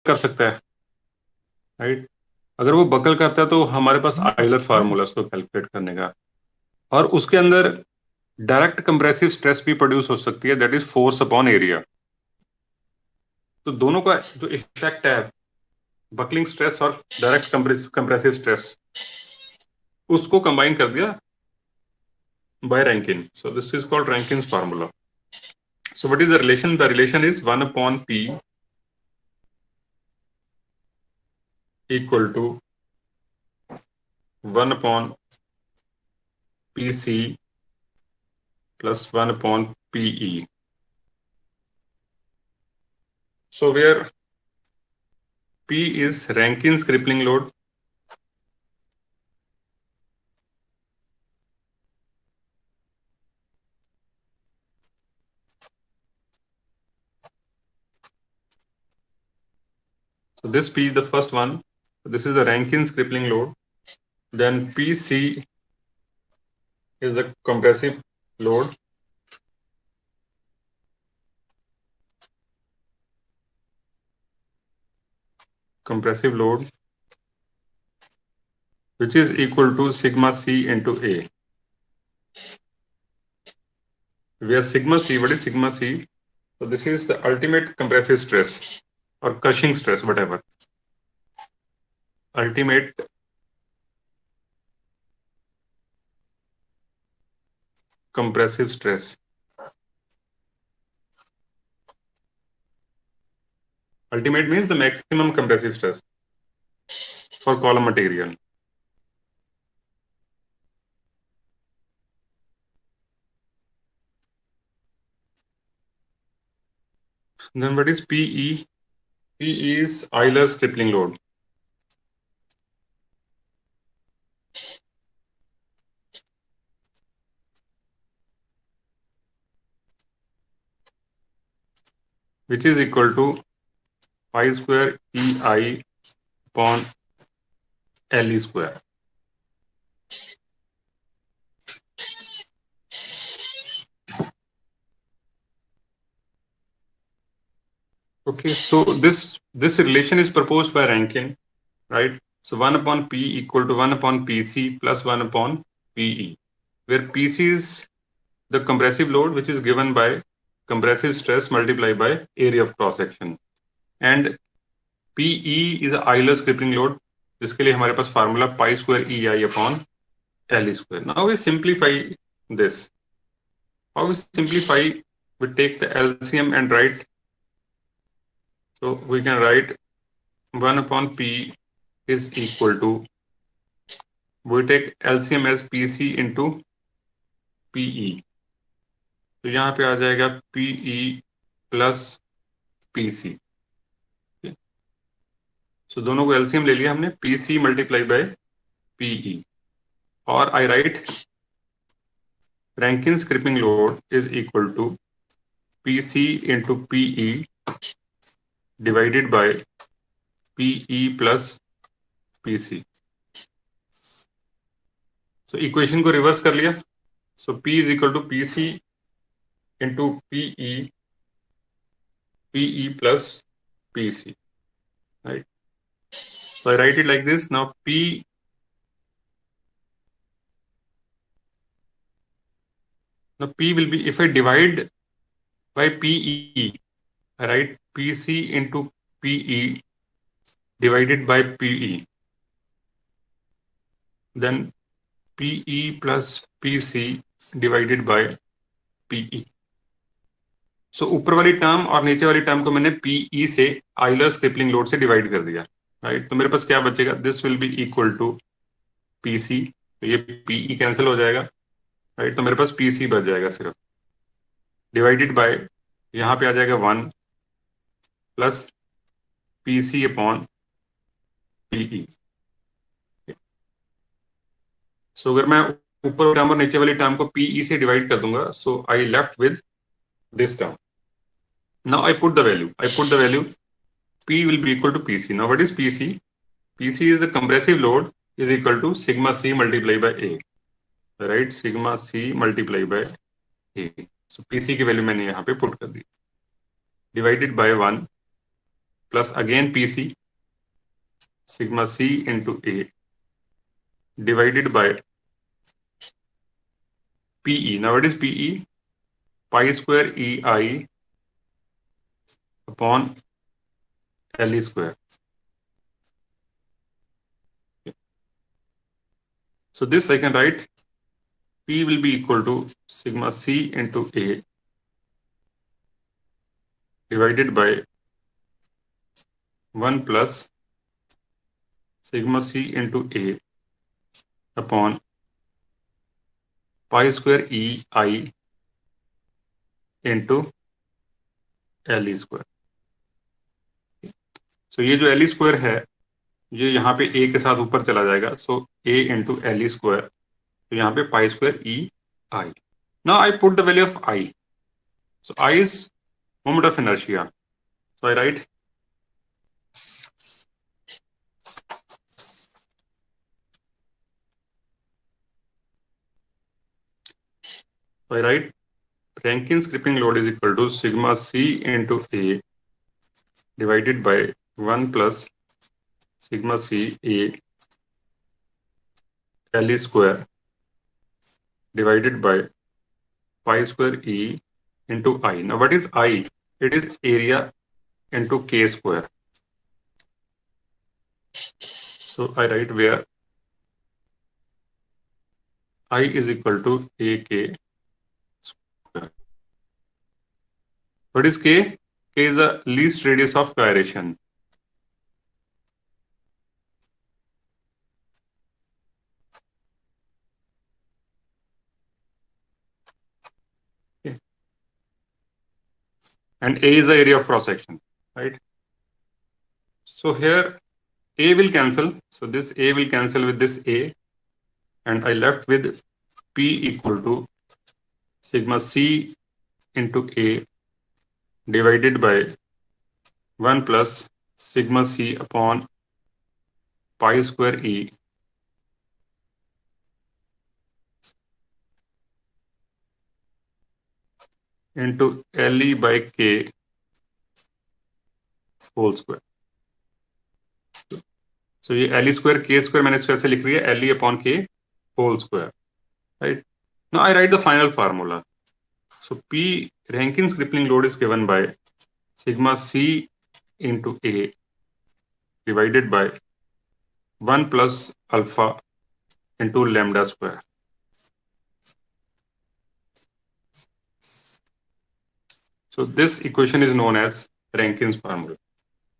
कर सकता है, राइट। अगर वो बकल करता है तो हमारे पास आयलर फार्मूला उसको कैलकुलेट करने का, और उसके अंदर डायरेक्ट कंप्रेसिव स्ट्रेस भी प्रोड्यूस हो सकती है, that is force upon area. तो दोनों का जो इफेक्ट है, बकलिंग स्ट्रेस और डायरेक्ट कंप्रेसिव स्ट्रेस, उसको कंबाइन कर दिया by Rankine. So this is called Rankine's formula. So what is the relation? The relation is 1 upon P equal to 1 upon PC plus 1 upon PE. So where P is Rankine's crippling load, so this P is the first one. So this is the Rankine's crippling load. Then PC is the compressive load. Compressive load, which is equal to sigma C into A. Where sigma C, what is sigma C? So this is the ultimate compressive stress or crushing stress, whatever. Ultimate compressive stress. Ultimate means the maximum compressive stress for column material. Then what is PE? PE is Euler's crippling load. Which is equal to pi square EI upon LE square. Okay, so this relation is proposed by Rankine, right? So 1 upon P equal to 1 upon PC plus 1 upon PE, where PC is the compressive load which is given by compressive stress multiplied by area of cross section, and PE is Euler's crippling load, जिसके लिए हमारे पास formula pi square EI upon L square. Now we simplify this. How we simplify? We take the LCM and write. So we can write 1 upon P is equal to, we take LCM as PC into PE. तो यहाँ पे आ जाएगा PE plus PC. So दोनों को LCM ले लिया हमने, PC multiply by PE, और I write Rankine's crippling load is equal to PC into PE divided by PE plus PC. So equation को रिवर्स कर लिया. So P is equal to PC into PE plus PC, right? So I write it like this. Now P will be, if I divide by PE, I write PC into PE divided by PE. Then PE plus PC divided by PE. So ऊपर वाली term और नीचे वाली term को मैंने PE से Euler's crippling load से divide कर दिया, राइट? तो मेरे पास क्या बचेगा? This will be equal to PC. तो ये PE कैंसिल हो जाएगा, राइट? तो मेरे पास PC बच जाएगा सिर्फ, डिवाइडेड बाय, यहाँ पे आ जाएगा 1 प्लस PC अपॉन PE. सो अगर मैं ऊपर टर्म और नीचे वाली टर्म को PE से डिवाइड कर दूंगा, so I left with this term. Now I put the value. P will be equal to PC. Now what is PC? PC is the compressive load is equal to sigma C multiplied by A, right? Sigma C multiplied by A. So PC की value मैंने यहाँ पे put कर दी, divided by 1 plus again PC sigma C into A divided by PE. Now what is PE? Pi square EI upon LE square. So this I can write P will be equal to sigma C into A divided by 1 plus sigma C into A upon pi square EI into LE square. So ये जो LE square है ये यहाँ पे A के साथ ऊपर चला जाएगा. So A into LE square. तो यहाँ पे pi square EI. Now I put the value of I. So I is moment of inertia. So I write Rankine scripting load is equal to sigma C into A divided by 1 plus sigma C A LE square divided by pi square E into I. Now what is I? It is area into K square. So I write where I is equal to AK square. What is K? K is the least radius of gyration. Okay. And A is the area of cross section, right? So here A will cancel. So this A will cancel with this A. And I left with P equal to sigma C into A divided by 1 plus sigma C upon pi square E into LE by K whole square. So ये LE square K square मैंने इसको ऐसे लिख रही है LE upon K whole square, right? Now I write the final formula. So P Rankine crippling load is given by sigma C into A divided by 1 plus alpha into lambda square. So this equation is known as Rankine's formula.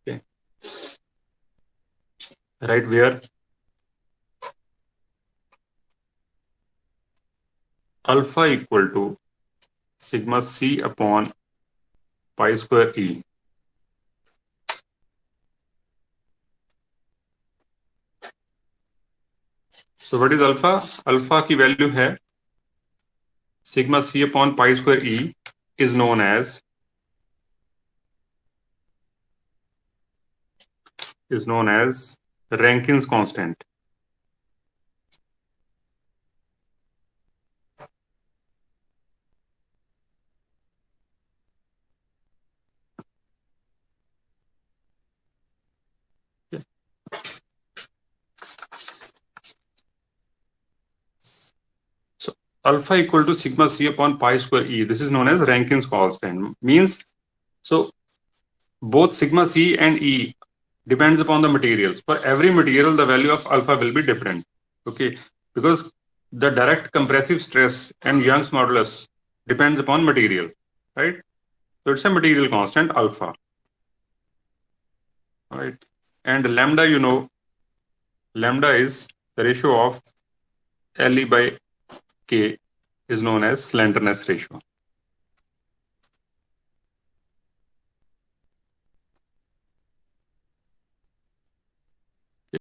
Okay. Right where alpha equal to sigma C upon pi square E. So what is alpha? Alpha की value है sigma C upon pi square E is known as Rankine's constant. Okay. So alpha equal to sigma C upon pi square E. This is known as Rankine's constant. Means so both sigma C and E depends upon the materials. For every material, the value of alpha will be different. Okay, because the direct compressive stress and Young's modulus depends upon material, right? So it's a material constant alpha, all right? And lambda, you know, lambda is the ratio of LE by K is known as slenderness ratio.